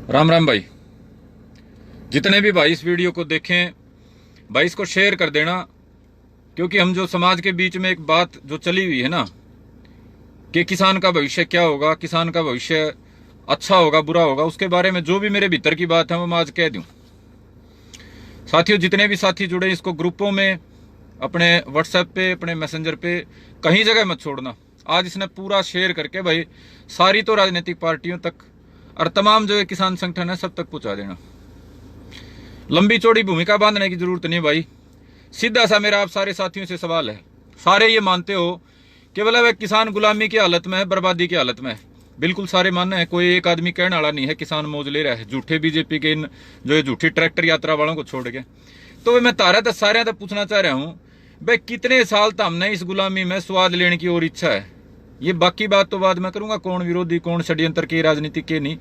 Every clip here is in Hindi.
राम राम भाई। जितने भी भाई इस वीडियो को देखें भाई इसको शेयर कर देना, क्योंकि हम जो समाज के बीच में एक बात जो चली हुई है ना कि किसान का भविष्य क्या होगा, किसान का भविष्य अच्छा होगा बुरा होगा, उसके बारे में जो भी मेरे भीतर की बात है वो मैं आज कह दूं। साथियों, जितने भी साथी जुड़े इसको ग्रुपों में, अपने व्हाट्सएप पे, अपने मैसेंजर पे, कहीं जगह मत छोड़ना। आज इसने पूरा शेयर करके भाई सारी तो राजनीतिक पार्टियों तक और तमाम जो किसान संगठन है सब तक पहुंचा देना। लंबी चौड़ी भूमिका बांधने की जरूरत नहीं भाई। सीधा सा मेरा आप सारे साथियों से सवाल है, सारे ये मानते हो कि बोला वह किसान गुलामी की हालत में है, बर्बादी की हालत में है? बिल्कुल सारे मानना है, कोई एक आदमी कहने वाला नहीं है किसान मौज ले रहा है, झूठे बीजेपी के इन जो ये झूठी ट्रैक्टर यात्रा वालों को छोड़ के। तो मैं तारा तो सारे तक पूछना चाह रहा हूं भाई, कितने साल तो हमने इस गुलामी में स्वाद लेने की और इच्छा है? ये बाकी बात तो बाद में करूंगा, कौन विरोधी कौन षड्यंत्र के राजनीति के नहीं।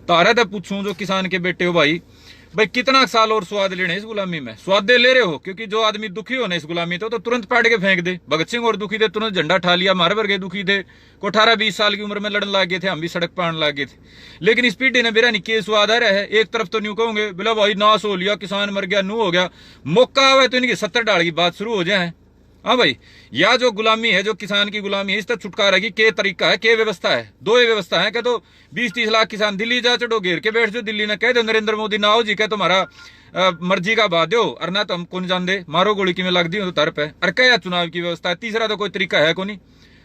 तारा तो पूछूं जो किसान के बेटे हो भाई कितना साल और स्वाद लेने इस गुलामी में? स्वादे ले रहे हो, क्योंकि जो आदमी दुखी होने इस गुलामी तो तुरंत पाड़ के फेंक दे। भगत सिंह और दुखी थे, तुरंत झंडा ठा लिया। मारे वर्गे दुखी थे, को 18-20 साल की उम्र में लड़न लग गए थे, हम भी सड़क पर आने लग गए थे। लेकिन इस पीढ़ी ने मेरा निके स्वाद आ रहा है। एक तरफ तो न्यू कहोगे बोला भाई नाश हो लिया, किसान मर गया, नू हो गया, मौका आवे तो इनकी 70 डाल की बात शुरू हो जाए। हाँ भाई, या जो गुलामी है, जो किसान की गुलामी है, इस तक छुटकारा की के तरीका है, के व्यवस्था है? दो ही व्यवस्था है। क्या तो 20-30 लाख किसान दिल्ली जा चढ़ो, घेर के बैठ जाओ, दिल्ली ने कह दो नरेंद्र मोदी ना आओ जी, क्या तुम्हारा मर्जी का बात दो, और ना तो हम कौन जान दे, मारो गोली की में लग दी तो तर पे। और क्या चुनाव की व्यवस्था है? तीसरा तो कोई तरीका है को नहीं।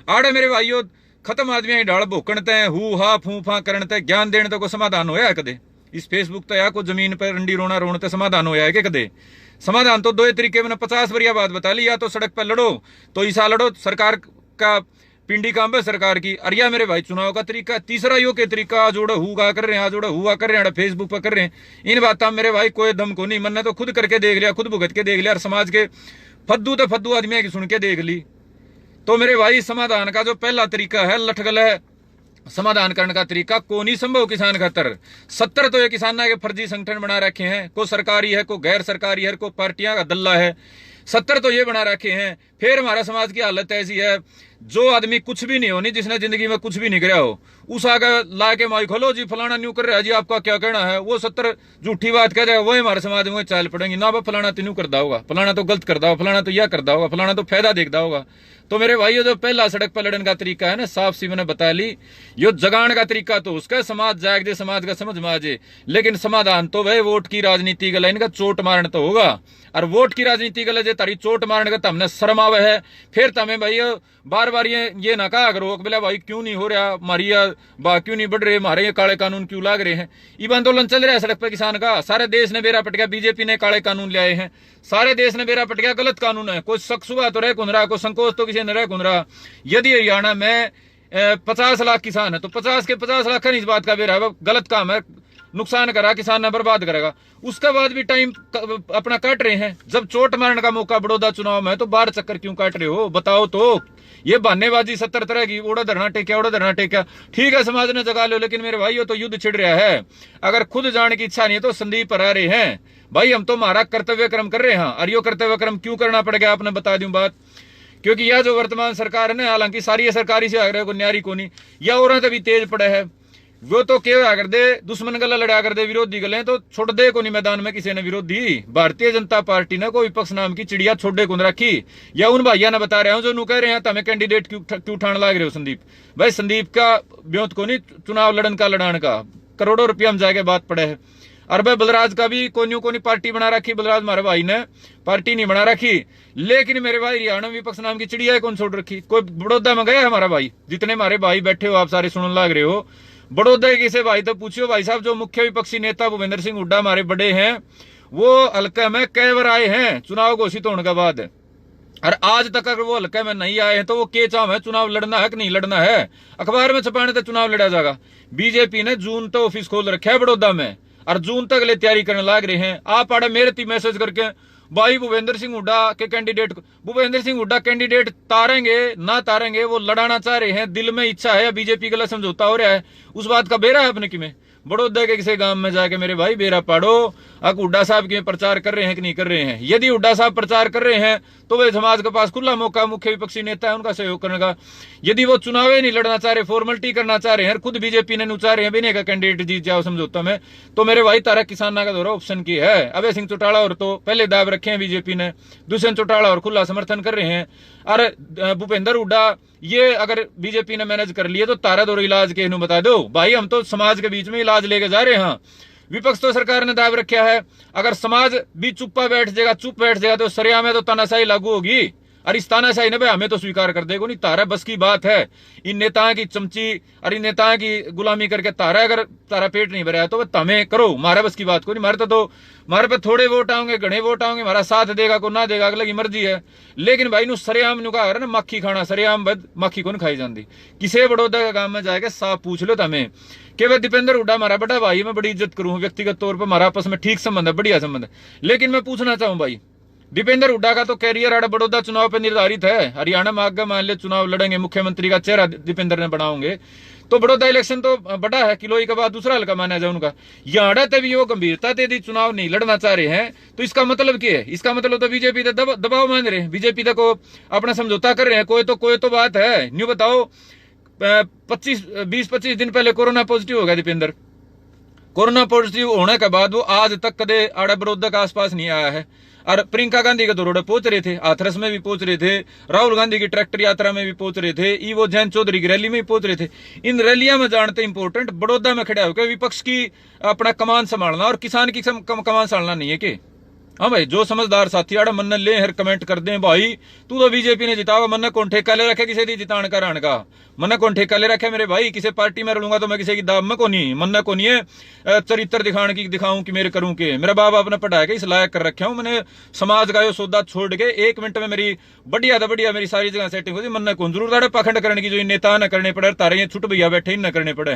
आड़े मेरे भाइयों, खत्म आदमी डाल भोकणते हैं, हु हा फू फा करते, ज्ञान देने तो कोई समाधान होया कदे? इस फेसबुक तो या को जमीन पर रंडी रोना रोने समाधान होया है कि कदे? समाधान तो दो तरीके मैंने 50 बढ़िया बात बता ली, या तो सड़क पर लड़ो तो ईसा लड़ो, सरकार का पिंडी काम है सरकार की, अरिया मेरे भाई चुनाव का तरीका। तीसरा यो के तरीका जोड़ो हुआ कर रहे हैं, जोड़ो हुआ कर रहे हैं, फेसबुक पर कर रहे हैं। इन बात मेरे भाई कोई दम को नहीं, मैंने तो खुद करके देख लिया, खुद भुगत के देख लिया, और समाज के फद्दू तो फद्दू आदमी की सुन के देख ली। तो मेरे भाई समाधान का जो पहला तरीका है, लटगल है समाधान करने का तरीका को नहीं संभव किसान खातर। 70 तो ये किसाना के फर्जी संगठन बना रखे हैं, को सरकारी है, को गैर सरकारी है, को पार्टियां का दल्ला है। 70 तो ये बना रखे हैं। फिर हमारा समाज की हालत ऐसी है, जो आदमी कुछ भी नहीं होनी, जिसने जिंदगी में कुछ भी नहीं कराया हो, उस आगे ला के माइक खोलो जी फलाना न्यू कर रहा है जी, आपका क्या कहना है? वो 70 झूठी बात कह जाएगा, वही हमारे समाज में चाल पड़ेंगी ना। फलाना तो न्यू करदा होगा, फलाना तो गलत करदा होगा, फलाना तो यह करदा होगा, फलाना तो फायदा देखता होगा। तो मेरे भाई जो पहला सड़क पर लड़ने का तरीका है ना, साफ सी मैंने बता ली। यो जगान का तरीका तो उसका समाज जाग दे, समाज का समझ में आ जाए। लेकिन समाधान तो वह वोट की राजनीति गला, इनका चोट मारने तो होगा। और वोट की राजनीति गला जे तारी चोट मारने का तो हमने शर्म आवे है। फिर तमें भाई बार बार ये ना कहा करो बोला भाई क्यों नहीं हो रहा, हमारी बा क्यों नहीं बढ़ रहे, हमारे ये काले कानून क्यों लाग रहे हैं? ये आंदोलन चल रहा है सड़क पर किसान का, सारे देश ने बेरा पट गया। बीजेपी ने काले कानून लाए हैं, सारे देश ने बेरा पट गया, गलत कानून है। कोई शक सुबह तो रह कौन रहा, कोई संकोच तो किसी ने रह कौन रहा। यदि हरियाणा में 50 लाख किसान है तो 50 के 50 लाख इस बात का बेरा गलत काम है, नुकसान करा, किसान ने बर्बाद करेगा। उसके बाद भी टाइम अपना काट रहे हैं। जब चोट मारने का मौका बड़ौदा चुनाव में तो 12 चक्कर क्यों काट रहे हो बताओ? तो ये बहानेबाजी 70 तरह की, ओड़ा धरना टेक्या, ओड़ा धरना टेक्या, ठीक है समाज ने जगा लो, लेकिन मेरे भाई तो युद्ध छिड़ रहा है। अगर खुद जाने की इच्छा नहीं है तो संदीप पर आ रहे हैं भाई, हम तो हमारा कर्तव्य क्रम कर रहे हैं। और यो कर्तव्य क्रम क्यों करना पड़ेगा आपने बता दूं बात, क्योंकि यह जो वर्तमान सरकार है ना, हालांकि सारी सरकारी से आग्रह को न्यारी को नहीं, या और तभी तेज पड़े है, वो तो क्या कर दे, दुश्मन गला लड़ा कर दे, विरोधी गले तो छोड़ दे को नहीं मैदान में किसी ने विरोधी। भारतीय जनता पार्टी ने कोई विपक्ष नाम की चिड़िया छोड़े को रखी। या उन भाइया ने बता रहे हो जो नू कह रहे हैं हमें कैंडिडेट क्यों ठाण लाग रहे हो संदीप भाई? संदीप का ब्योत को नहीं चुनाव लड़न का लड़ान का, करोड़ों रुपया हम जाके बात पड़े है। और भाई बलराज का भी कोई पार्टी बना रखी, बलराज हमारे भाई ने पार्टी नहीं बना रखी। लेकिन मेरे भाई हरियाणा विपक्ष नाम की चिड़िया कौन छोड़ रखी? कोई बड़ौदा में गया हमारा भाई? जितने हमारे भाई बैठे हो आप सारे सुनने लग रहे हो, बड़ौदा किसे भाई तो पूछियो भाई साहब, जो मुख्य विपक्षी नेता भूपेंद्र सिंह हुड्डा हमारे बड़े हैं, वो हल्के में कई बार आए हैं चुनाव घोषित होने के बाद। और आज तक अगर वो हल्के में नहीं आए हैं तो वो के चाह है चुनाव लड़ना है कि नहीं लड़ना है? अखबार में छपाने तो चुनाव लड़ा जाएगा। बीजेपी ने जून तो ऑफिस खोल रखा है बड़ौदा में, और जून तक ले तैयारी करने लग रहे हैं। आप आड़े मेरे ती मैसेज करके भाई भूपेंद्र सिंह हुड्डा के कैंडिडेट, भूपेंद्र सिंह हुड्डा कैंडिडेट तारेंगे ना तारेंगे, वो लड़ाना चाह रहे हैं, दिल में इच्छा है, बीजेपी के लिए समझौता हो रहा है, उस बात का बेरा है अपने की में। बड़ौदा के किसी गांव में जाके मेरे भाई बेरा पाड़ो, अब हुड्डा साहब के प्रचार कर रहे हैं कि नहीं कर रहे हैं। यदि हुड्डा साहब प्रचार कर रहे हैं तो वे समाज के पास खुला मौका, मुख्य विपक्षी नेता है उनका सहयोग करने का। यदि वो चुनाव ही नहीं लड़ना चाह रहे, फॉर्मेलिटी करना चाह रहे हैं, खुद बीजेपी ने नुचा रहे हैं बिना का कैंडिडेट जीत जाओ समझौता में, तो मेरे भाई तारा किसाना का दौरा ऑप्शन की है। अभय सिंह चौटाला और तो पहले दाब रखे हैं बीजेपी ने, दुष्यंत चौटाला और खुला समर्थन कर रहे हैं। अरे भूपेंद्र हुड्डा ये अगर बीजेपी ने मैनेज कर लिया तो तारा दौर इलाज के बता दो भाई, हम तो समाज के बीच में इलाज लेके जा रहे हैं। विपक्ष तो सरकार ने दाब रखा है, अगर समाज भी चुप बैठ जाएगा तो सरिया में तो तानाशाही लागू होगी। और इस तानाशाही ने भाई हमें तो स्वीकार कर देगा नहीं, तारा बस की बात है। इन नेताओं की चमची और इन नेताओं की गुलामी करके तारा अगर तारा पेट नहीं भरा तो वह तमें करो, मारा बस की बात को नहीं। मारे तो मारे पे थोड़े वोट आओगे, घने वोट आओगे, हमारा साथ देगा को ना देगा अगले की मर्जी है। लेकिन भाई नु सरेआम नु कहा ना मक्खी खाना, सरेआम बद मक्खी को नहीं खाई जाती। किसी बड़ौदा का गांव में जाएगा साफ पूछ लो तमें कि भाई दीपेंद्र हुड्डा हमारा बड़ा भाई, मैं बड़ी इज्जत करूं, व्यक्तिगत तौर पर हमारा आपस में ठीक संबंध है, बढ़िया संबंध है। लेकिन मैं पूछना चाहूं भाई, दीपेंद्र हुड्डा का तो कैरियर आड़ा बड़ौदा चुनाव पे निर्धारित है। हरियाणा में आगे मान ले चुनाव लड़ेंगे, मुख्यमंत्री का चेहरा दीपेंद्र ने बनाओगे, तो बड़ौदा इलेक्शन तो बड़ा है, किलोई के बाद दूसरा हल्का माना जाए उनका। यहाँ तभी वो गंभीरता यदि चुनाव नहीं लड़ना चाह रहे हैं तो इसका मतलब क्या है? इसका मतलब तो बीजेपी दबाव मान रहे हैं, बीजेपी तक को अपना समझौता कर रहे हैं। कोई तो बात है न्यू बताओ। 20-25 दिन पहले कोरोना पॉजिटिव हो गया दीपेंद्र। कोरोना पॉजिटिव होने के बाद वो आज तक कदे आड़ा बड़ौदा के आसपास नहीं आया है। और प्रियंका गांधी के दौरे पहुंच रहे थे, हाथरस में भी पहुंच रहे थे, राहुल गांधी की ट्रैक्टर यात्रा में भी पहुंच रहे थे, ईवो जैन चौधरी की रैली में भी पहुंच रहे थे। इन रैलियां में जानते इंपोर्टेंट बड़ौदा में खड़ा होकर विपक्ष की अपना कमान संभालना और किसान की कमान संभालना नहीं है कि? हाँ भाई, जो समझदार साथी आड़ा मन ले हर कमेंट कर दे भाई तू तो बीजेपी ने जिताओ, मन कौन ठेका ले रखे किसी दी जितान का रान का, मन कौन ठेका ले रखे मेरे भाई। किसी पार्टी में रलूंगा तो मैं किसी की दाब में कोनी, मन को नहीं है चरित्र दिखाने की दिखाऊं कि मेरे करूं के। मेरा बाप आपने पढ़ाया के इस लायक कर रखा हूं मैंने, समाज का यो सौदा छोड़ के 1 मिनट में मेरी बढ़िया मेरी सारी जगह सेटिंग हो जाए। मन कौन जरूर ताड़े पाखंड करने की जो नेता न करने पड़े, तारे ये छुट भैया बैठे ही न करने पड़े।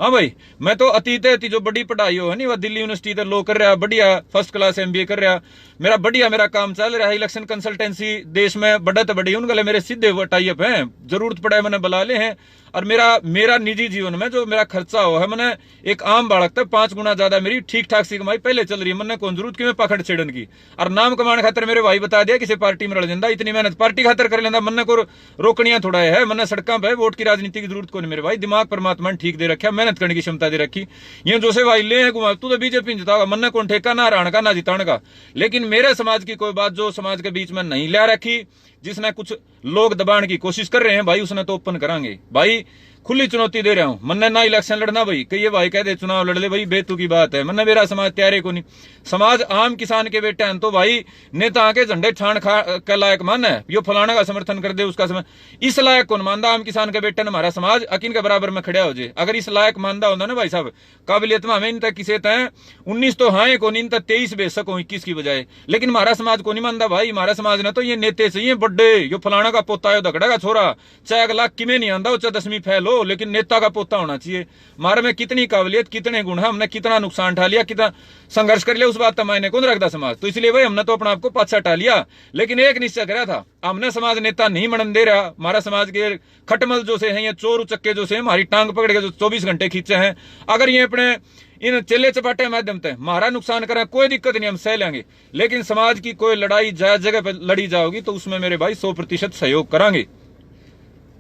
हाँ भाई, मैं तो अतीत जो बड़ी पढ़ाई हो है नहीं, वह दिल्ली यूनिवर्सिटी तो लो कर रहा, बढ़िया फर्स्ट क्लास MBA कर रहा, मेरा काम चल रहा है। इलेक्शन कंसल्टेंसी देश में बढ़त बड़ी, उन गले मेरे सीधे वो टाइप है, जरूरत पड़े मैंने बुला ले हैं। और मेरा निजी जीवन में जो मेरा खर्चा हो है, मैंने एक आम बालक तक 5 गुना ज्यादा मेरी ठीक ठाक सी कमाई पहले चल रही है। मैंने कौन जरूरत की मैं पाखंड छेड़न की। और नाम कमाने खातर मेरे भाई बता दिया किसी पार्टी में रल जाता, इतनी मेहनत पार्टी खातर कर लेंदा, मन को रोकनियां थोड़ा है। मैंने सड़कों पे वोट की राजनीति की जरूरत को नहीं मेरे भाई, दिमाग परमात्मा ने ठीक दे रखा, मेहनत करने की क्षमता दे रखी। ये जो से भाई ले है घुमा, तू तो बीजेपी जिताओगा, मन कौन ठेका ना हराने का ना जिताने का। लेकिन मेरे समाज की कोई बात जो समाज के बीच में नहीं ला रखी, जिसने कुछ लोग दबाने की कोशिश कर रहे हैं भाई, उसने तो ओपन करांगे भाई। खुली चुनौती दे रहा हूं, मन ना इलेक्शन लड़ना भाई, कहिए भाई कह दे चुनाव लड़ ले भाई, बेतु की बात है। मन मेरा समाज तैयारे को नहीं, समाज आम किसान के बेटे हैं तो भाई नेता के झंडे छाण खा के लायक मान है, यो फलाना का समर्थन कर दे उसका इस लायक कौन मानदा? आम किसान के बेटे ने हमारा समाज अकिन के बराबर में खड़ा हो जाए। अगर इस लायक मानदा होता ना भाई साहब, काबिलियत में हमें इन तक किसे तय 19 तो हाँ को इन तक 23 बेच सको 21 की बजाय। लेकिन हमारा समाज को नहीं मानता भाई, हमारा समाज ने तो ये नेते चाहिए बड्डे, यो फलाना का पोता है, दगड़ा का छोरा, चाहे अगला किमें नहीं आंदा, चाहे 10वीं फैल हो, लेकिन नेता का पोता होना चाहिए। हमारे में कितनी काबिलियत, कितने गुण है, हमने कितना नुकसान उठा लिया, कितना संघर्ष कर लिया, उस बात का मायने कौन रखता समाज। तो इसलिए भाई हमने तो अपने आप को पाछा हटा लिया। लेकिन एक निश्चय करा था, हमने समाज नेता नहीं मनन दे रहा। हमारा समाज के खटमल जो से हैं, ये चोर उचक्के जो से हमारी टांग पकड़ के जो 24 घंटे खींचे हैं, अगर ये अपने इन चेले चपाटे माध्यम से हमारा नुकसान करें कोई दिक्कत नहीं, हम सह लेंगे। लेकिन समाज की कोई लड़ाई जायज जगह पर लड़ी जाओगी तो उसमें मेरे भाई 100% सहयोग करांगे।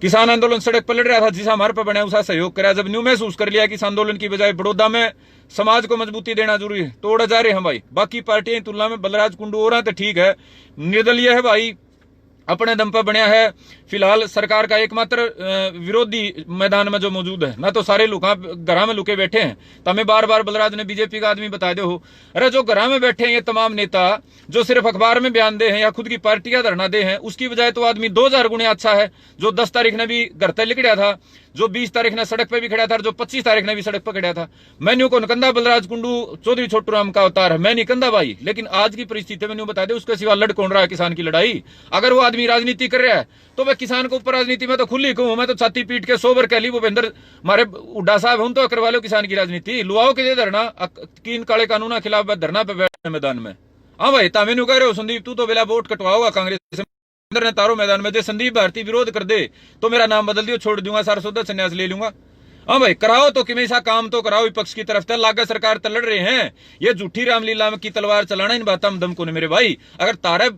किसान आंदोलन सड़क पर लड़ रहा था, जिसे हमारे पर बने उसका सहयोग करा। जब न्यू महसूस कर लिया कि इस आंदोलन की बजाय बड़ौदा में समाज को मजबूती देना जरूरी है, तो उड़ा जा रहे हैं भाई। बाकी पार्टियों की तुलना में बलराज कुंडू हो रहा है तो ठीक है, निर्दलीय है भाई, अपने दम पर बनया है। फिलहाल सरकार का एकमात्र विरोधी मैदान में जो मौजूद है ना, तो सारे लोग घर में लुके बैठे हैं। तो हमें बार बार बलराज ने बीजेपी का आदमी बता दे हो, अरे जो घर में बैठे हैं ये तमाम नेता जो सिर्फ अखबार में बयान दे हैं या खुद की पार्टी का धरना दे हैं, उसकी बजाय तो आदमी 2000 गुणे अच्छा है। जो 10 तारीख ने भी घर तक लिखड़ा था, जो 20 तारीख ने सड़क पे भी खड़ा था, जो 25 तारीख ने भी सड़क पर खड़ा था। मैंने को कंधा बलराज कुंडू चौधरी छोटू राम का अवतार है, मैं नहीं कंधा भाई। लेकिन आज की परिस्थिति में बता दे, उसके सिवा लड़ कौन रहा है किसान की लड़ाई? अगर वो आदमी राजनीति कर रहा है तो मैं किसान को ऊपर राजनीति में तो खुली कहूं, मैं तो छाती पीट के सोबर कह ली भूपेंद्र मारे हुड्डा साहब हूं तो करवा लो किसान की राजनीति, लुआओ के धरना तीन काले कानून खिलाफ धरना पे बैठे मैदान में। हाँ भाई, तामेनु कह रहे हो संदीप तू तो बेला वोट कटवाओगा कांग्रेस ने तारो मैदान में। जो संदीप भारती विरोध कर दे तो मेरा नाम बदल दियो, छोड़ दूंगा, सारा सौदा संन्यास ले लूंगा। हाँ भाई कराओ तो किमें सा काम तो कराओ, विपक्ष की तरफ से लागा सरकार तो लड़ रहे हैं, ये झूठी रामलीला में की तलवार चलाना इन बातों में दम को नहीं मेरे भाई। अगर तारे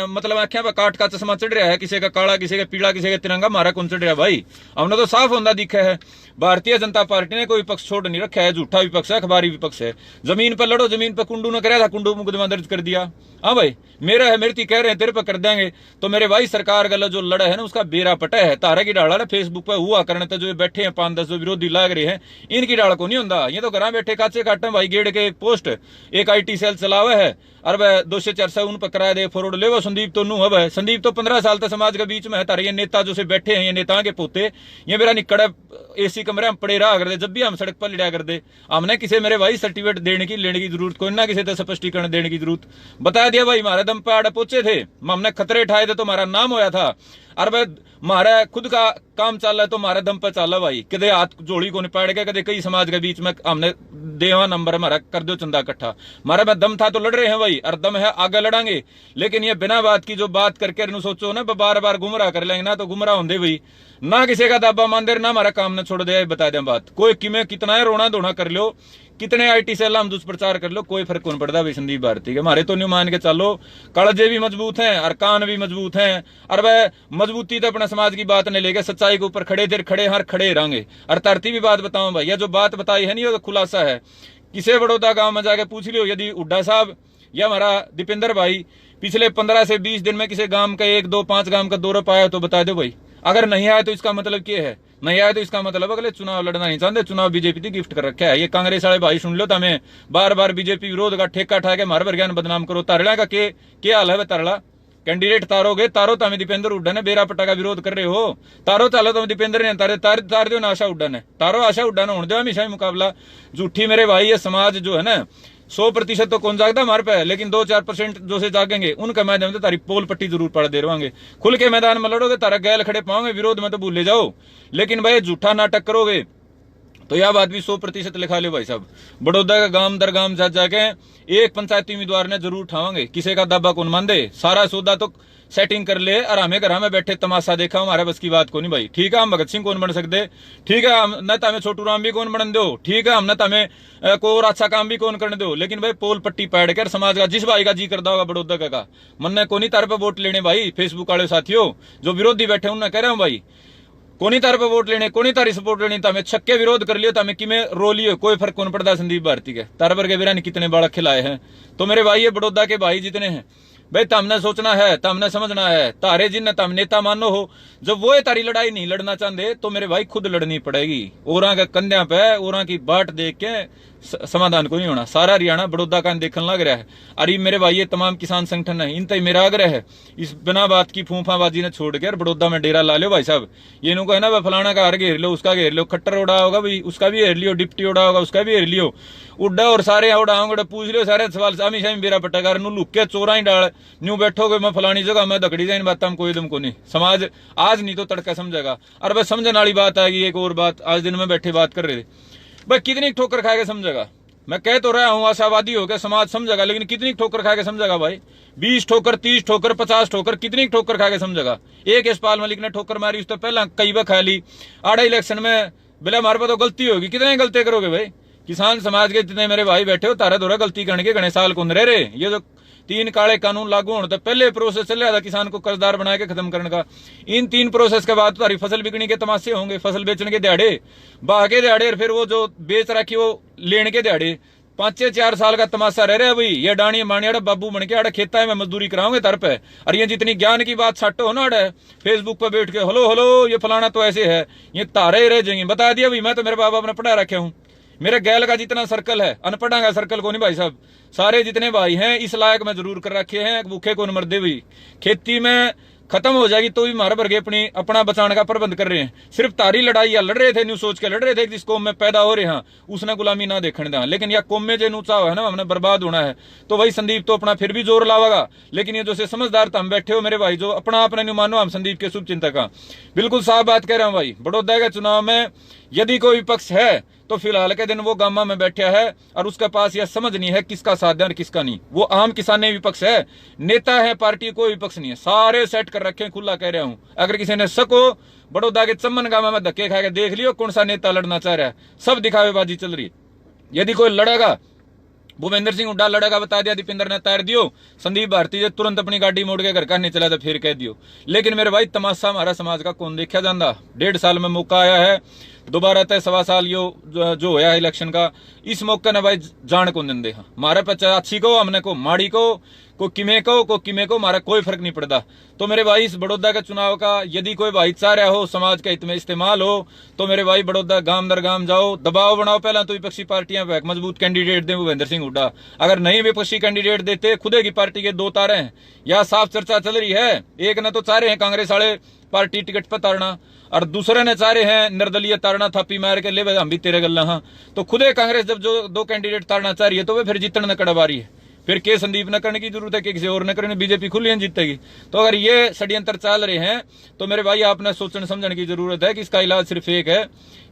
मतलब आख्या काट का चश्मा चढ़ रहा है, किसी का काला किसी का पीला किसी का तिरंगा, मारा कौन चढ़ रहा है भाई, हमने तो साफ होंदा दिखा है। भारतीय जनता पार्टी ने कोई विपक्ष छोड़ नहीं रखा है, झूठा विपक्ष है, अखबारी विपक्ष है। जमीन पर लड़ो, जमीन पर कुंडू ने कराया था, कुंडू मुकदमा दर्ज कर दिया। हाँ भाई मेरा है, मेरे ती कह रहे हैं तेरे पर कर देंगे, तो मेरे भाई सरकार गलत जो लड़ा है ना उसका बेरा पटा है। तारा की डाला ना फेसबुक पर हुआ करने तो जो बैठे हैं 5-10 जो विरोधी लाग रहे हैं, इनकी डाल को नहीं होता, ये तो घर बैठे काचे काटे भाई। गेड़ के एक पोस्ट एक IT सेल चलावे है, और वह 200-400 उन पर कराया दे फॉरवर्ड ले वो संदीप तो नू है, संदीप तो 15 साल तक समाज के बीच में है। तारे ये नेता जो से बैठे हैं, ये नेता के पोते, ये मेरा निकड़ AC कमरे में पड़े रहा करते, जब भी हम सड़क पर लड़ा करते, हमने किसी मेरे भाई सर्टिफिकेट देने की लेने की जरूरत कोई ना, किसी तो स्पष्टीकरण देने की जरूरत। बता दिया भाई हमारे दम पे आड़े पहुंचे थे, हमने खतरे उठाए थे तो हमारा नाम होया था, और भाई हमारा खुद का काम चल रहा है तो हमारे दम पर चल रहा भाई। कदे हाथ जोड़ी को नहीं पाड़ गया, कदे कई समाज के बीच में हमने देवा नंबर हमारा कर दो चंदा इकट्ठा, हमारा में दम था तो लड़ रहे हैं भाई, और दम है आगे लड़ांगे। लेकिन ये बिना बात की जो बात करके सोचो ना बार बार गुमराह कर लेंगे ना, तो गुमराह होंगे भाई, ना किसी का दाबा मान दे, ना हमारा काम न छोड़ दे। बता दें बात, कोई किमें कितना है रोना धोना कर लो, कितने IT सेल हम दुष्प्रचार कर लो, कोई फर्क कौन पड़ता भाई संदीप भारती के। हमारे तो न्यू मान के चलो, कड़जे भी मजबूत हैं और कान भी मजबूत हैं, और वह मजबूती तो अपने समाज की बात नहीं लेके सच्चाई के ऊपर खड़े थे, खड़े हर खड़े रहेंगे। और तरती भी बात बताऊं भाई, यह जो बात बताई है नहीं वो खुलासा है, किसे बड़ौदा गांव में जाके पूछ लियो, यदि हुड्डा साहब या हमारा दीपेंद्र भाई पिछले 15 से 20 दिन में किसी गांव का 1-2-5 गांव का दौरा पाया तो बता दो भाई। अगर नहीं आया तो इसका मतलब क्या है, नहीं आया तो इसका मतलब अगले चुनाव लड़ना नहीं चाहते, चुनाव बीजेपी ने गिफ्ट कर रखा है। ये कांग्रेस वाले भाई सुन लो, तमें बार बार बीजेपी विरोध का ठेका ठा के मार ज्ञान बदनाम करो। तारला का क्या हाल है, तारला कैंडिडेट तारोगे, तारो तमें दीपेंद्र हुड्डा ने बेरा पट्टा का विरोध कर रहे हो, तारो चालो तुम दीपेंद्र ने तार दो ना आशा हुड्डा ने, तारो आशा हुड्डा ने होने दो हमेशा ही मुकाबला। झूठी मेरे भाई ये समाज जो है ना 100% तो कौन जागता हमारे पे, लेकिन 2-4% जो से जागेंगे उनका मैदान में तारी पोल पट्टी जरूर पड़ दे रहोगे। खुल के मैदान में लड़ोगे तारा गैल खड़े पाओगे, विरोध में तो भूल जाओ। लेकिन भाई झूठा नाटक करोगे तो यह बात भी 100% लिखा लो भाई साहब। बड़ौदा का गांव दर गांव जा जाके एक पंचायती उम्मीदवार ने जरूर उठाओगे, किसी का दाबा कौन मान दे, सारा सौदा तो सेटिंग कर ले, और हमें घर में बैठे तमाशा देखा हमारे बस की बात को नहीं भाई। ठीक है हम भगत सिंह कौन बन सकते, ठीक है हम न तमें छोटू राम भी कौन बन दो, ठीक है हम न तमें कोई और अच्छा काम भी कौन करने दो, लेकिन भाई पोल पट्टी पैड कर समाज का जिस भाई का जी करता होगा बड़ौदा का मन ने को नहीं तार पे वोट लेने भाई। फेसबुक वाले साथियों जो विरोधी बैठे उन्हें कह रहे हूं भाई, कोनी तार पे वोट लेने, कोनी तारी सपोर्ट लेनी, तमें छक्के विरोध कर लियो, तमें कि में रो लियो, कोई फर्क कौन पड़ता संदीप भारती के। तार पर के बिरानी कितने बालक खिलाए हैं, तो मेरे भाई ये बड़ौदा के भाई जितने हैं भाई, तमने सोचना है, तमने समझना है, तारे जिन तम नेता मानो हो, जब वो तारी लड़ाई नहीं लड़ना चाहते तो मेरे भाई खुद लड़नी पड़ेगी। ओरा के कंध्या पे ओरा की बाट देख के समाधान को नहीं होना। सारा हरियाणा बड़ौदा का देखने लग रहा है, अरे मेरे भाई ये तमाम किसान संगठन है, इन तक मेरा आग्रह है इस बिना बात की फूफाबाजी ने छोड़ के बड़ौदा में डेरा ला लो भाई साहब। ये नु कहना फलाना का हर घेर लो, उसका घेर लो, खट्टर उड़ा होगा भाई उसका भी घेर लियो, डिप्टी उड़ा होगा उसका भी घेर लियो, उड्डा और सारे उड़ाओगे पूछ लियो सारे सवाल हमेशा मेरा पट्टाकार नु लुक के चोरा ही डाल न्यू बैठोगे मैं फलानी जगह मैं दकड़ी जाए, इन बात में कोई दम को नहीं। समाज आज नहीं तो तड़का समझेगा। और बस समझने वाली बात आएगी एक और बात, आज दिन में बैठे बात कर रहे थे भाई, कितनी ठोकर खा के समझेगा। मैं कह तो रहा हूं आशावादी होकर समाज समझेगा, लेकिन कितनी ठोकर खा के समझेगा भाई, 20 ठोकर 30 ठोकर 50 ठोकर कितनी ठोकर खा के समझेगा। एक यशपाल मलिक ने ठोकर मारी, उस तो पहला कई बार खा ली, आड़ा इलेक्शन में बोले हमारे पास तो गलती होगी, कितने गलती करोगे भाई। किसान समाज के जितने मेरे भाई बैठे हो तारा दोरा गलती करने के गणे साल कुंद रहे। ये जो 3 काले कानून लागू होने तो पहले प्रोसेस चल रहा था किसान को कर्जदार बना के खत्म करने का, इन 3 प्रोसेस के बाद तारी फसल बिकने के तमाशे होंगे, फसल बेचने के दिहाड़े, बाह के दिहाड़े, और फिर वो जो बेच रखी वो लेने के दिहाड़े, 5-4 साल का तमाशा रह रहा है भाई। ये डाणी माणी अड़ा बाबू बन के अड़ा खेता है मैं मजदूरी कराऊंगे तर पे, और ये जितनी ज्ञान की बात छाटो ना अड़ा फेसबुक पे बैठ के हलो हलो ये फलाना तो ऐसे है, ये तारे ही रह जाएंगे। बता दिया भाई मैं तो मेरे बाप बाप ने पढ़ा रखे हूँ, मेरे गैल का जितना सर्कल है अनपढ़ा का सर्कल को नहीं भाई साहब, सारे जितने भाई हैं इस लायक में जरूर कर रखे हैं, भूखे को न मरदे भाई। खेती में खत्म हो जाएगी तो भी मारे भरगे अपना बचाने का प्रबंध कर रहे हैं। सिर्फ तारी लड़ाई या लड़ रहे थे न्यू सोच के लड़ रहे थे जिस कौम में पैदा हो रहे हैं उसने गुलामी ना देखने दें, लेकिन यह कौम में जो नूचा है ना हमने बर्बाद होना है, तो वही संदीप तो अपना फिर भी जोर लावेगा। लेकिन ये जो से समझदार था हम बैठे हो मेरे भाई, जो अपना अपने न्यू मानो हम संदीप के शुभ चिंतक, बिल्कुल साफ बात कह रहे हैं भाई। बड़ौदा के चुनाव में यदि कोई विपक्ष है तो फिलहाल के दिन वो गामा में बैठा है और उसके पास यह समझ नहीं है किसका साथ है और किसका नहीं। वो आम किसान विपक्ष है, नेता है पार्टी, कोई विपक्ष नहीं है, सारे सेट कर रखे हैं। खुला कह रहा हूं, अगर किसी ने सको बड़ौदा के चम्मन गामा में धक्के खा के देख लियो कौन सा नेता लड़ना चाह रहा है। सब दिखावेबाजी चल रही है। यदि कोई लड़ेगा, भूपेंद्र सिंह हुड्डा लड़ेगा, बता दिया, दीपेंद्र ने तैर दियो, संदीप भारती तुरंत अपनी गाड़ी मोड़ के घर का नहीं चला तो फिर कह दियो। लेकिन मेरे भाई तमाशा हमारा समाज का कौन देखा जाता। 1.5 साल में मौका आया है, दोबारा तय 1.25 साल जो होया इलेक्शन का, इस मौके ने भाई जान को दिन दे। मारे पे अच्छी को, हमने को माड़ी को किमे को मारा कोई फर्क नहीं पड़ता। तो मेरे भाई इस बड़ौदा के चुनाव का यदि कोई भाई चाह रहा हो समाज के हित में इस्तेमाल हो, तो मेरे भाई बड़ौदा गांव दर गांव जाओ, दबाव बनाओ। पहला तो विपक्षी पार्टियां मजबूत कैंडिडेट दें भूपेंद्र सिंह हुड्डा। अगर नहीं विपक्षी कैंडिडेट देते, खुदे की पार्टी के 2 तारे हैं, या साफ चर्चा चल रही है। एक ने तो चाह रहे हैं कांग्रेस वाले पार्टी टिकट पर तारना, और दूसरे ने चाह रहे हैं निर्दलीय तारना, थापी मार के ले हम भी तेरे गल्ला। हाँ, तो खुदे कांग्रेस जब जो 2 कैंडिडेट तारना चाह रही है तो वे फिर जीतने न कड़बारी है। फिर के संदीप न करने की जरूरत है कि किसी और न करने, बीजेपी खुली जीतेगी। तो अगर ये षड्यंत्र चल रहे हैं तो मेरे भाई आपने सोचने समझने की जरूरत है कि इसका इलाज सिर्फ एक है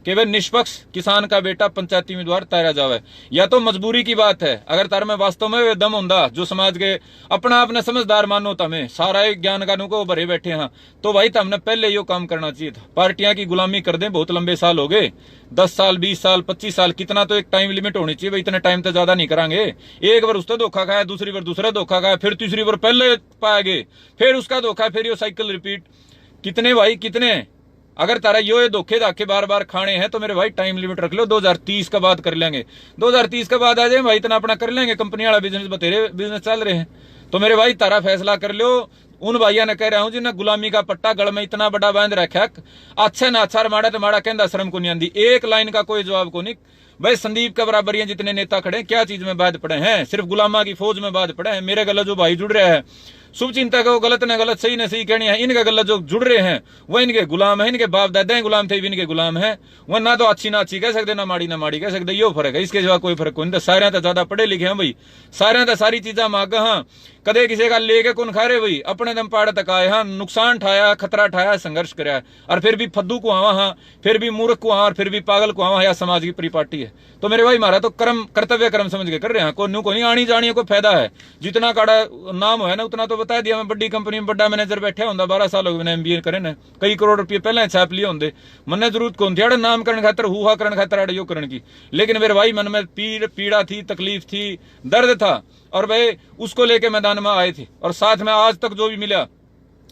कि वह निष्पक्ष किसान का बेटा पंचायती उम्मीदवार तारा जावे। या तो मजबूरी की बात है, अगर तार में वास्तव में वे दम होंदा जो समाज के अपना आपने समझदार मानो, तमें सारा ज्ञान कानून को भरे बैठे हैं, तो भाई तमने पहले यो काम करना चाहिए था। पार्टियां की गुलामी कर दें, बहुत लंबे साल हो गए, 10 साल 20 साल 25 साल, कितना तो एक टाइम लिमिट होनी चाहिए भाई। इतने टाइम तो ज्यादा नहीं करांगे। एक बार उसने धोखा खाया, दूसरी बार दूसरा धोखा खाया, फिर तीसरी बार पहले पाएंगे, फिर उसका धोखा, फिर यो साइकिल रिपीट। कितने भाई कितने, अगर तारा यो धोखे धाके बार बार खाने हैं तो मेरे भाई टाइम लिमिट रख लो, 2030 का बाद कर लेंगे। 2030 के बाद आ जाए भाई, इतना अपना कर लेंगे। कंपनी वाला बिजनेस बतेरे बिजनेस चल रहे हैं। तो मेरे भाई तारा फैसला कर लो। उन भाइयों ने कह रहा हूं जिन्हें गुलामी का पट्टा गल में इतना बड़ा बांध रखा, अच्छा ना अच्छा माड़ा तो माड़ा कहता शर्म को नहीं आंदी। एक लाइन का कोई जवाब को नहीं। भाई संदीप के बराबर ये जितने नेता खड़े हैं, क्या चीज में बाद पड़े हैं? सिर्फ गुलामा की फौज में बाद पड़े हैं। मेरे गला जो भाई जुड़ रहा है, शुभ चिंता का वो गलत ने गलत, सही ने सही कहनी है। इनका गलत जो जुड़ रहे हैं वह इनके गुलाम है, इनके बाप दादा गुलाम थे, इनके गुलाम है। वह ना तो अच्छी ना अच्छी कह सकते, ना माड़ी कह सकते। यो फर्क है, इसके सिवा कोई फर्क नहीं। सारे तो ज्यादा पढ़े लिखे हैं भाई, सारे तो सारी चीजा मांग। हाँ, कदे किसी का लेके कौन खा रहे भाई, अपने दम पाड़ तक आए। हाँ, नुकसान ठाया, खतरा ठाया, संघर्ष कराया, और फिर भी फद्दू को आवा, हाँ फिर भी मूर्ख को और फिर भी पागल को आवा। या समाज की परिपाटी है। तो मेरे भाई मारा तो कर्तव्य कर्म समझ के कर रहे हैं। को नहीं आनी जानी कोई फायदा है। जितना काड़ा नाम है ना उतना तो बता दिया। मैं बड़ी कंपनी में बड़ा मैनेजर बैठा होंगे, 12 साल हो गए MBA करे ना, कई करोड़ रुपये पहले छाप लिए होंगे। मन जरूरत कौन थी नाम करने खातर, हुआ करने खातर अड़े यो करने की। लेकिन मेरे भाई मन में पीड़ा थी, तकलीफ थी, दर्द था, और भाई उसको लेके मैदान में आए थे। और साथ में आज तक जो भी मिला,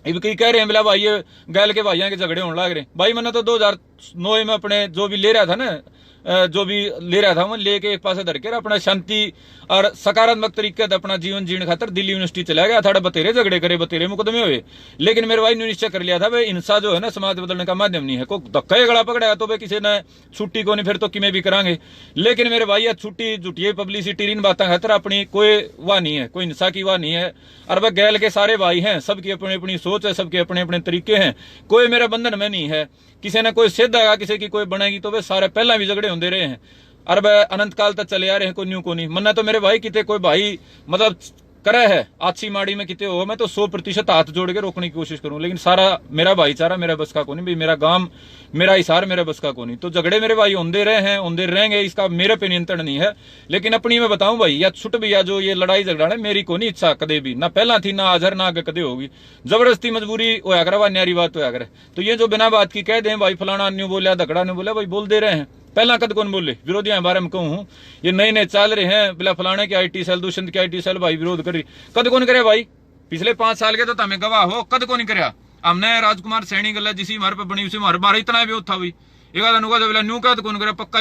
इब कई कह रहे हैं मिला भाई ये गैल के भाइयों के झगड़े होने लग रहे। भाई मैंने तो 2009 में अपने जो भी ले रहा था ना, जो भी ले रहा था मैं लेके एक पासे धर के अपना शांति और सकारात्मक तरीके से अपना जीवन जीने खातर दिल्ली यूनिवर्सिटी चला गया था। बतेरे झगड़े करे, बतेरे मुकदमे हुए, लेकिन मेरे भाई ने निश्चय कर लिया था भाई हिंसा जो है ना समाज बदलने का माध्यम नहीं है। कोई धक्का गला पकड़ेगा तो भाई किसी ने छुट्टी को नहीं, फिर तो किमें भी करांगे। लेकिन मेरे भाई यह छुट्टी जुटिए पब्लिसिटी इन बातें खातर अपनी कोई वाह नहीं है, कोई हिंसा की वाह नहीं है। और वह गैल के सारे भाई हैं, सबकी अपनी अपनी सोच है, सबके अपने अपने तरीके हैं। कोई मेरे बंधन में नहीं है। किसी ने कोई सिद्ध आएगा, किसी की कोई बनेगी, तो वे सारे पहला भी झगड़े होते रहे हैं और वह अनंत काल तक चले आ रहे हैं। कोई न्यू को नहीं मन्ना। तो मेरे भाई कितने कोई भाई मतलब करे है आछी माड़ी में कितने हो, मैं तो 100% हाथ जोड़ के रोकने की कोशिश करूं। लेकिन सारा मेरा भाईचारा मेरा बस का को नहीं भाई, मेरा गांव मेरा हिसार मेरा बस का को नहीं। तो झगड़े मेरे भाई होंदे रहे हैं, होंदे रहेंगे, इसका मेरे पे नियंत्रण नहीं है। लेकिन अपनी मैं बताऊं भाई, या छुट भी या जो ये लड़ाई झगड़ा है मेरी को नहीं इच्छा कदे भी, ना पहला थी ना आज ना आगे कदे होगी। जबरदस्ती मजबूरी होया करे, वह न्यारी बात होया करे। तो ये जो बिना बात की कह दें भाई फलाना न्यू बोलिया झगड़ा न्यू बोलिया, भाई बोल दे रहे हैं। पहला कद कौन बोले विरोधियों के बारे में कहूं, ये नए नए चल रहे हैं बिला फलाने की IT सेल, दुष्यंत की IT सेल भाई विरोध कर रही। कद कौन करे भाई? पिछले 5 साल के तो तमें गवाह हो, कद कौन करया। हमने राजकुमार सैनी गल जिसी हमारे पे बनी उसी मारा इतना भी था भाई। एक न्यू कद कौन करे, पक्का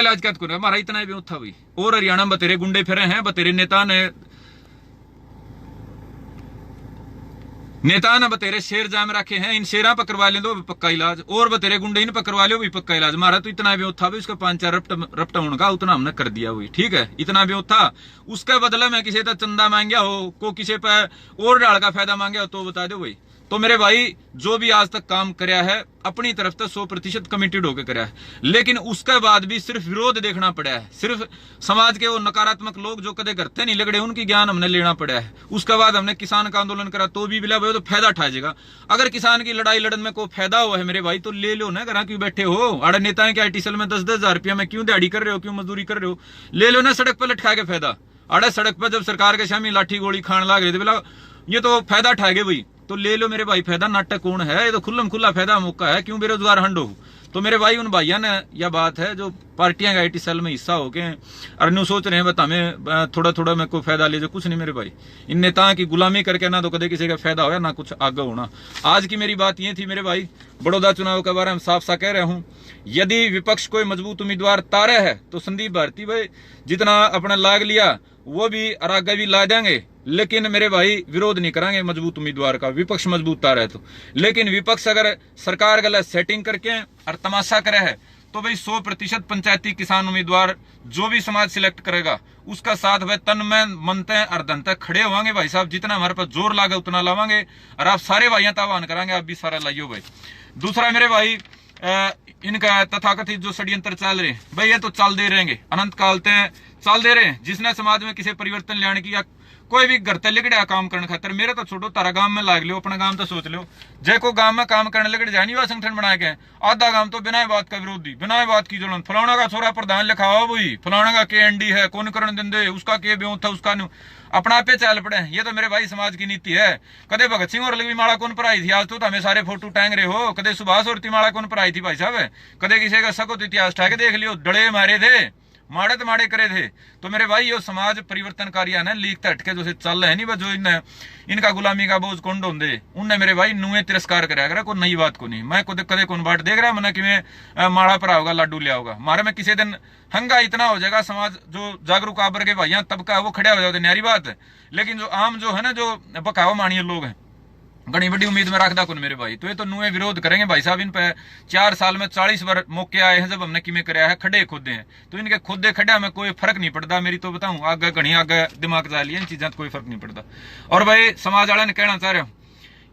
इलाज कद कौन हमारा इतना भी था भाई। और हरियाणा में बतेरे गुंडे फिरे हैं, बतेरे नेता ने बतेरे शेर जाम रखे हैं, इन शेरा पर करवा लें तो पक्का इलाज, और बतेरे गुंडे इन पर करवा लो भी पक्का इलाज। हमारा तो इतना भी था भी, उसका 5-4 रपटा होने का उतना हमने कर दिया हुई, ठीक है। इतना भी था, उसके बदले में किसी का चंदा मांगया हो, को किसी पे और डाल का फायदा मांगया हो तो बता दो भाई। तो मेरे भाई जो भी आज तक काम कराया है अपनी तरफ से 100% कमिटेड होकर कराया है, लेकिन उसके बाद भी सिर्फ विरोध देखना पड़ा है। सिर्फ समाज के वो नकारात्मक लोग जो कदे करते नहीं लगड़े उनकी ज्ञान हमने लेना पड़ा है। उसके बाद हमने किसान का आंदोलन करा तो भी बिला भाई तो फायदा उठाएगा। अगर किसान की लड़ाई लड़न में कोई फायदा हुआ है मेरे भाई तो ले लो ना, घर क्यों बैठे हो? आड़े नेताएं के आईटी सेल में 10-10 हजार रुपया में क्यों दिहाड़ी कर रहे हो, क्यों मजदूरी कर रहे हो? ले लो ना सड़क पर लटका के फायदा। आड़े सड़क पर जब सरकार के शामी लाठी गोली खान लग रहे थे बोला ये तो फायदा उठाएगे भाई, तो ले लो मेरे भाई फायदा। नाटक कौन है? ये तो खुल्लम खुल्ला फायदा मौका है, क्यों बेरोजगार हंडो? तो मेरे भाई उन भाइयों ने यह बात है जो पार्टियां आईटी सेल में हिस्सा हो गए और न्यू सोच रहे हैं बता हमें थोड़ा थोड़ा मैं कोई फायदा ले जाए, कुछ नहीं मेरे भाई। इन नेताओं की गुलामी करके ना तो कदे किसी का फायदा होया ना कुछ आगे होना। आज की मेरी बात ये थी मेरे भाई, बड़ौदा चुनाव के बारे में साफ सा कह रहा हूं, यदि विपक्ष कोई मजबूत उम्मीदवार तारे है तो संदीप भारती भाई जितना अपना लाग लिया वो भी और आगे भी ला देंगे, लेकिन मेरे भाई विरोध नहीं करेंगे मजबूत उम्मीदवार का। विपक्ष मजबूत तार है तो, लेकिन विपक्ष अगर सरकार गलत सेटिंग करके और तमाशा करे है तो भाई 100% पंचायती किसान उम्मीदवार जो भी समाज सिलेक्ट करेगा उसका साथ वह तन में मनते और धन तक खड़े होंगे भाई साहब। जितना हमारे पास जोर लागे उतना लावांगे और आप सारे भाइयों का आह्वान करेंगे आप भी सारा लाइयो भाई। दूसरा मेरे भाई इनका तथाकथित जो षड्यंत्र चल रहे भाई ये तो चल दे रहेंगे अनंत काल तक चल दे रहे हैं। जिसने समाज में किसी परिवर्तन लाने की या कोई भी घर तक लिगड़ा काम करने खातर मेरे तो छोड़ो तारा गांव में लाग लो, अपना गांव तो सोच लो। जय को गांव में काम करने लगे जाए नहीं वह संगठन बना के आधा गांव तो बिना बात का विरोधी, बिना बात की जलन। फलाना का छोरा प्रधान लिखा हुआ वही, फलाना का KND है कौन करण देंदे, उसका के ब्यों था उसका अपना पे चल पड़े। ये तो मेरे भाई समाज की नीति है। कदे भगत सिंह और लगी माला कौन पढ़ाई थी, आज तो हमें सारे फोटो टांग रहे हो। कदे सुभाष और माला कौन पढ़ाई थी भाई साहब, कदे किसी का सको इतिहास ठाके देख लियो, डड़े मारे थे माड़े तो माड़े करे थे। तो मेरे भाई यो समाज परिवर्तनकारी है ना लीक तटके जो चल रहे नहीं जो इनका गुलामी का बोझ कौन ढोंदे उनने मेरे भाई नुए तिरस्कार कराया करा कोई नई बात को नहीं। मैं कदे कौन बात देख रहा मना कि मैं माड़ा पर होगा लाडू लिया होगा मारे में किसी दिन हंगा इतना हो जाएगा समाज जो जागरूक आबर के भाइयां तबका वो खड़ा हो जाते न्यारी बात है। लेकिन जो आम जो है ना जो बकावा मानिए लोग हैं बड़ी बड़ी उम्मीद में रखदा कौन मेरे भाई। तो ये तो नुए विरोध करेंगे भाई साहब। इन पे 4 साल में 40 बार मौके आए हैं जब हमने किमें कराया है खड़े खुदे हैं, तो इनके खुदे खड़े में कोई फर्क नहीं पड़ता। मेरी तो बताऊं आगे घनी आगे दिमाग जा लिया इन चीजों कोई फर्क नहीं पड़ता। और भाई समाज वाले ने कहना चाह रहे हो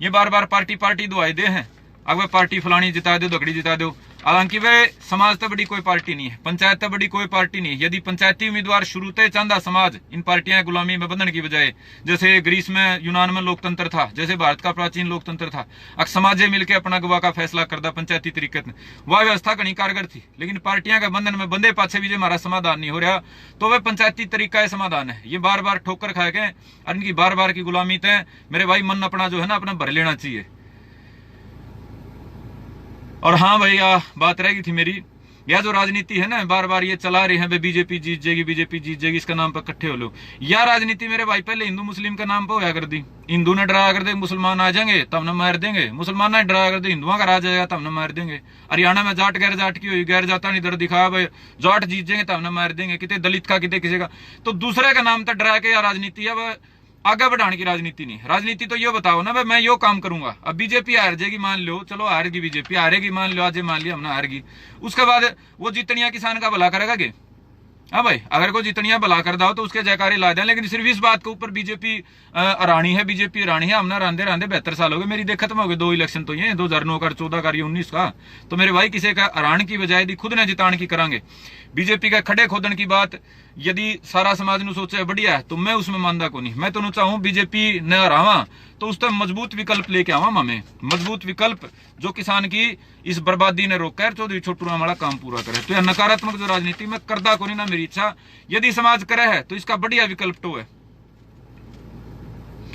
ये बार बार पार्टी दुआई दे हैं अगर पार्टी फलानी जिता दो दकड़ी जिता दो। हालांकि वह समाज तो बड़ी कोई पार्टी नहीं है, पंचायत तो बड़ी कोई पार्टी नहीं है। यदि पंचायती उम्मीदवार शुरू से चाहता समाज इन पार्टियां गुलामी में बंधन की बजाय, जैसे ग्रीस में यूनान में लोकतंत्र था, जैसे भारत का प्राचीन लोकतंत्र था, अक्सर समाजे मिलकर अपना गवाह का फैसला करता पंचायती तरीके से, वह व्यवस्था कहीं कारगर थी। लेकिन पार्टियां का बंधन में बंदे पाछे भी जो हमारा समाधान नहीं हो रहा तो वह पंचायती तरीका समाधान है। ये बार बार ठोकर खाए गए और इनकी बार बार की गुलामी तय मेरे भाई मन अपना जो है ना अपना भर लेना चाहिए। और हाँ भैया बात रहेगी थी मेरी, यह जो राजनीति है ना बार बार ये चला रहे हैं बीजेपी जीत जाएगी इसका नाम पर इकट्ठे हो लो। यह राजनीति मेरे भाई पहले हिंदू मुस्लिम का नाम पर होया कर दी। हिंदू ने डरा कर दे मुसलमान आ जाएंगे तब न मार देंगे, मुसलमान ने डरा कर दे हिंदुओं का राज आएगा तब न मार देंगे। हरियाणा में जाट गैर जाट की हुई, गैर जाता नहीं डर दिखा भाई जाट जीत जाएंगे तब न मार देंगे, कितने दलित का कितने किसी का। तो दूसरे का नाम तो डरा के या राजनीति है वह आगे बढ़ाने की राजनीति नहीं। राजनीति तो ये बताओ ना भाई मैं यो काम करूंगा। अब बीजेपी हार जाएगी मान लो, चलो हारेगी बीजेपी, हारेगी मान लो, आज मान लिया हमने हारेगी, उसके बाद वो जितनिया किसान का भला करेगा के? हाँ भाई अगर कोई जितनिया भला कर दो तो उसके जयकारे ला दें। लेकिन सिर्फ इस बात के ऊपर बीजेपी रानी है, बीजेपी रानी है, हमने रांधे 72 साल हो गए। मेरी देख खत्म हो गए 2 इलेक्शन तो ये 2009 का 14 का 19 का। तो मेरे भाई किसी का हरान की बजाय दी खुद ने जितान की करांगे। बीजेपी का खड़े खोदन की बात यदि सारा समाज नु सोचे बढ़िया है तो मैं उसमें मानदा को नहीं। मैं तो चाहूं बीजेपी न हरावा तो उस तक मजबूत विकल्प लेके आवा हमें, मजबूत विकल्प जो किसान की इस बर्बादी ने रोका चौधरी छोटू राम वाला काम पूरा करे। तो यह नकारात्मक जो राजनीति में करदा को नहीं ना मेरी इच्छा, यदि समाज करे है तो इसका बढ़िया विकल्प तो है।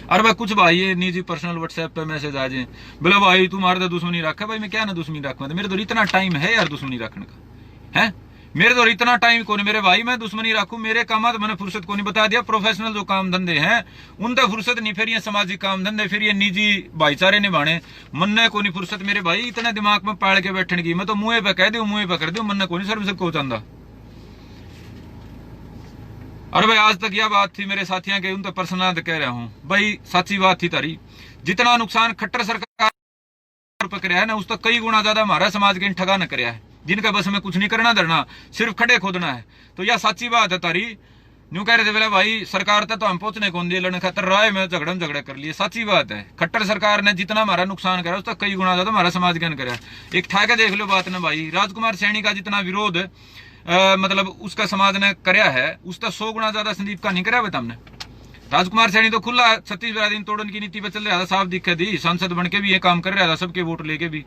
अरे भाई कुछ भाई ये निजी पर्सनल व्हाट्सएप पे मैसेज आ जाए बोले भाई तू मारे तो दुश्मनी रखा। भाई मैं क्या ना दुश्मनी रखा, मेरे तो इतना टाइम है यार दुश्मनी रखने का है, मेरे तो इतना टाइम को नहीं मेरे भाई मैं दुश्मनी रखूं। मेरे काम तो मैंने फुर्सत को नहीं बता दिया। प्रोफेशनल जो काम धंधे हैं उन तक फुर्सत नहीं, फिर ये सामाजिक काम धंधे, फिर ये निजी भाईचारे निभाने मन को नहीं फुर्सत मेरे भाई। इतना दिमाग में पाड़ के बैठने की मैं तो मुंह पे कह दू मुंह पे कर दू मन को नहीं सर्व सबको चाहता। और भाई आज तक यह बात थी मेरे साथियों के उन तो पर्सनल कह रहा हूं भाई सच्ची बात थी तारी। जितना नुकसान खट्टर सरकार पर कराया है ना उस तक कई गुना ज्यादा हमारा समाज के ठगा न कराया है, जिनका बस में कुछ नहीं करना धरना सिर्फ खड़े खोदना है। तो यह सच्ची बात है तारी। न्यू कह रहे थे बोला भाई सरकार तो हम पहुंचने कौन दिए, लड़ने खातर राय में झगड़ा कर लिए। सच्ची बात है, खट्टर सरकार ने जितना हमारा नुकसान करा उसका कई गुना ज्यादा हमारा समाज ज्ञान करा। एक ठाके देख लो बात ना भाई, राजकुमार सैनी का जितना विरोध मतलब उसका समाज ने करया है, उसका 100 गुना ज्यादा संदीप का नहीं करा हुआ हमने। राजकुमार सैनी तो खुला 36 दिन तोड़न की नीति पे चल रहा था, साफ दिखे थी, सांसद बन के भी ये काम कर रहा था, सबके वोट लेके भी।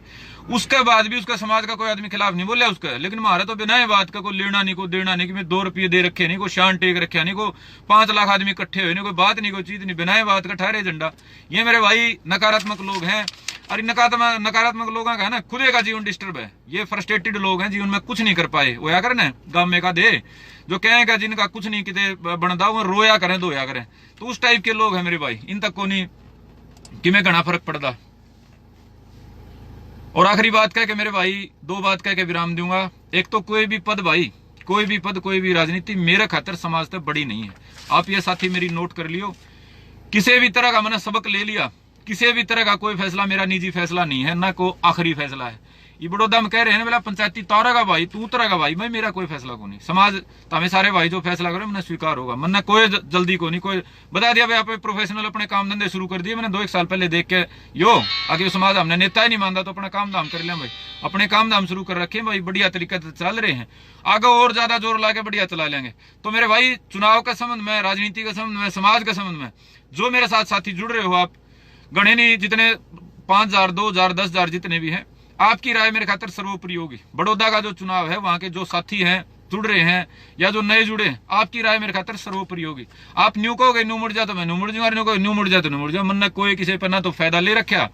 उसके बाद भी उसका समाज का कोई आदमी खिलाफ नहीं बोला उसका। लेकिन हमारा तो बिना बात का कोई लेना नहीं, कोई देना नहीं, कि मैं 2 रुपये दे रखे नहीं, कोई शान टेक रखे नहीं, कोई 5 लाख आदमी इकट्ठे हुए नहीं, कोई बात नहीं, कोई चीज नहीं, बिना बात का ठहरे झंडा। ये मेरे भाई नकारात्मक लोग हैं। और नकारात्मक लोगों का है ना खुद का जीवन डिस्टर्ब है। ये फ्रस्ट्रेटेड लोग हैं, जीवन में कुछ नहीं कर पाए, होया करे ना गांव में का दे जो कहेगा जिनका कुछ नहीं किते बनता वो रोया करें धोया करें, तो उस टाइप के लोग हैं मेरे भाई। इन तक को नहीं कि मैं घना फर्क पड़ता। और आखिरी बात कह के मेरे भाई 2 बात कह के विराम दूंगा। एक तो कोई भी पद भाई, कोई भी पद, कोई भी राजनीति मेरे खातर समाज तक बड़ी नहीं है। आप ये साथी मेरी नोट कर लियो। किसी भी तरह का मैंने सबक ले लिया, किसी भी तरह का कोई फैसला मेरा निजी फैसला नहीं है, ना कोई आखिरी फैसला है। ये बड़ौदा में कह रहे हैं बोला पंचायती तारा का भाई, तू तरह का भाई, मैं मेरा कोई फैसला को नहीं। समाज तमें सारे भाई जो फैसला करो मैंने स्वीकार होगा, मैंने कोई जल्दी को नहीं, कोई बता दिया भाई आप प्रोफेशनल अपने काम धंधे शुरू कर दिए। मैंने 2-1 साल पहले देख के यो आगे समाज हमने नेता ही नहीं मानता तो अपना काम धाम कर लिया भाई, अपने काम धाम शुरू कर रखे भाई, बढ़िया तरीके से चल रहे हैं, आगे और ज्यादा जोर ला के बढ़िया चला लेंगे। तो मेरे भाई चुनाव का संबंध में, राजनीति का संबंध में, समाज का संबंध में जो मेरे साथ साथी जुड़ रहे हो आप, गणे नहीं जितने 5,000, 2,000, 10,000 जितने भी हैं, आपकी राय मेरे खातर सर्वोपरि होगी। बड़ौदा का जो चुनाव है वहां के जो साथी हैं जुड़ रहे हैं या जो नए जुड़े हैं, आपकी राय मेरे खातर सर्वोपरि होगी। आप न्यू कहोगे न्यू मुड़ जा तो मैं न्यू मुड़ जाऊंगा, न्यू मुड़ जा तो न्यू मुड़ जाऊंगा। मैंने कोई किसी पर ना तो फायदा ले रखा,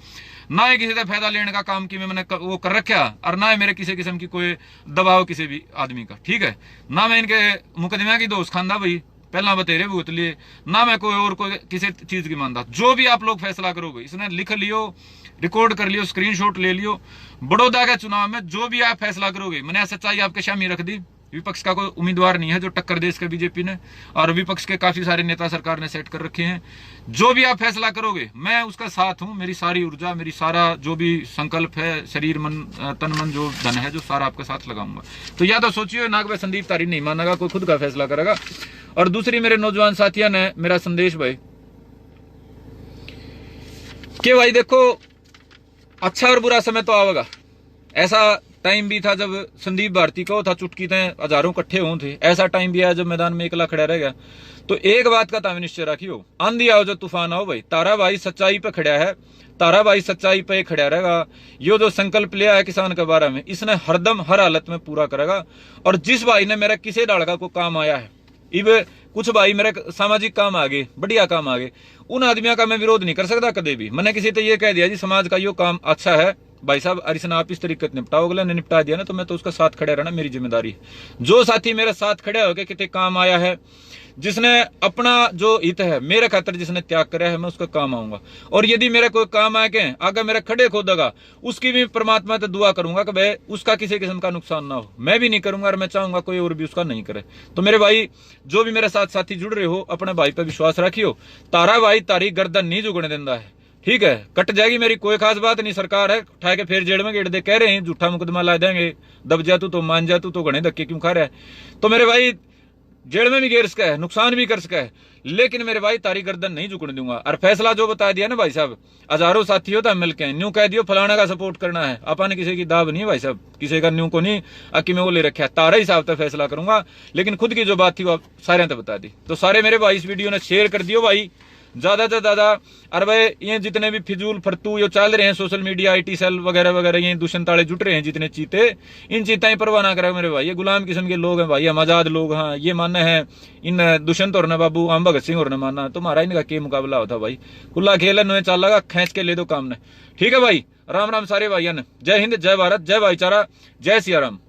ना ही किसी से फायदा लेने का काम की मैंने वो कर रखा, और ना ही मेरे किसी किस्म की कोई दबाव किसी भी आदमी का, ठीक है। ना मैं इनके मुकदमे की दोस्त खानदा भाई, पहला बतेरे भूत लिए, ना मैं कोई और कोई किसी चीज की मानता। जो भी आप लोग फैसला करोगे इसने लिख लियो, रिकॉर्ड कर लियो, स्क्रीनशॉट ले लियो। बड़ौदा के चुनाव में जो भी आप फैसला करोगे, मैंने सच्चाई आपके सामने रख दी। विपक्ष का कोई उम्मीदवार नहीं है जो टक्कर दे इसके बीजेपी ने, और विपक्ष के काफी सारे नेता सरकार ने सेट कर रखे हैं। जो भी आप फैसला करोगे मैं उसका साथ हूं, मेरी सारी ऊर्जा, मेरी सारा जो भी संकल्प है, शरीर मन तन मन जो धन है, जो सारा आपके साथ लगाऊंगा। तो या तो सोचिए ना कि संदीप तारी नहीं मानेगा, कोई खुद का फैसला करेगा। और दूसरी मेरे नौजवान साथियों ने मेरा संदेश भाई कि भाई देखो अच्छा और बुरा समय तो आवेगा। ऐसा टाइम भी था जब संदीप भारती को था चुटकी थे हजारों इकट्ठे हों थे, ऐसा टाइम भी आया जब मैदान में अकेला खड़ा रह गया। तो एक बात का तावे निश्चय रखियो, आंधी आओ जो तूफान आओ भाई, तारा भाई सच्चाई पे खड़ा है, तारा भाई सच्चाई पे खड़ा रहेगा। यो जो संकल्प लिया है किसान के बारे में, इसने हरदम हर हालत में पूरा करेगा। और जिस भाई ने मेरा किसी डालका को काम आया है, इब कुछ भाई मेरे सामाजिक काम आ गए, बढ़िया काम आ गए, उन आदमियों का मैं विरोध नहीं कर सकता कभी भी। मैंने किसी तो ये कह दिया जी समाज का यो काम अच्छा है भाई साहब, अरिसन आप इस तरीके से निपटाओ, अगले ने निपटा दिया ना तो मैं तो उसका साथ खड़े रहना मेरी जिम्मेदारी है। जो साथी मेरे साथ खड़े होकर कितने काम आया है, जिसने अपना जो हित है मेरे खातर जिसने त्याग करा है, मैं उसका काम आऊंगा। और यदि मेरा कोई काम आके आगे मेरे खड़े खोदेगा, उसकी भी परमात्मा से दुआ करूंगा कि भाई उसका किसी किस्म का नुकसान ना हो। मैं भी नहीं करूंगा और मैं चाहूंगा कोई और भी उसका नहीं करे। तो मेरे भाई जो भी मेरे साथ साथी जुड़ रहे हो, अपने भाई पर विश्वास रखियो। तारा भाई तारी गर्दन नहीं झुकने देता है, ठीक है। कट जाएगी मेरी कोई खास बात नहीं, सरकार है उठा के फिर जेल में गेट दे, कह रहे हैं झूठा मुकदमा ला देंगे, दब जा तू तो मान जा, तू तो घने धक्के क्यों खा रहा है। तो मेरे भाई जेल में भी गिर सका है, नुकसान भी कर सका है, लेकिन मेरे भाई तारी गर्दन नहीं झुकने दूंगा। और फैसला जो बता दिया ना भाई साहब, हजारों साथी होता मिलके न्यू कह दियो फलाना का सपोर्ट करना है, अपन किसी की दाव नहीं भाई साहब, किसी का न्यू को नहीं अकी में वो ले रखा है, तारा हिसाब से फैसला करूंगा। लेकिन खुद की जो बात थी वो सारे ने बता दी। तो सारे मेरे भाई इस वीडियो ने शेयर कर दियो भाई ज्यादा से ज्यादा। और भाई ये जितने भी फिजूल फरतू ये चल रहे हैं सोशल मीडिया, आईटी सेल वगैरह वगैरह, ये दुष्यंत ताले जुट रहे हैं जितने चीते, इन चीता ही परवाह ना करें मेरे भाई। ये गुलाम किस्म के लोग हैं भाई, हम आजाद लोग। हाँ ये मानना है इन दुष्यंत और न बाबू हम भगत सिंह और न मानना, तुम्हारा इनका के मुकाबला होता भाई। खुला खेल है, चल लगा खींच के ले दो काम ने, ठीक है भाई। राम राम सारे भाइयों ने, जय हिंद, जय भारत, जय भाईचारा, जय सिया राम।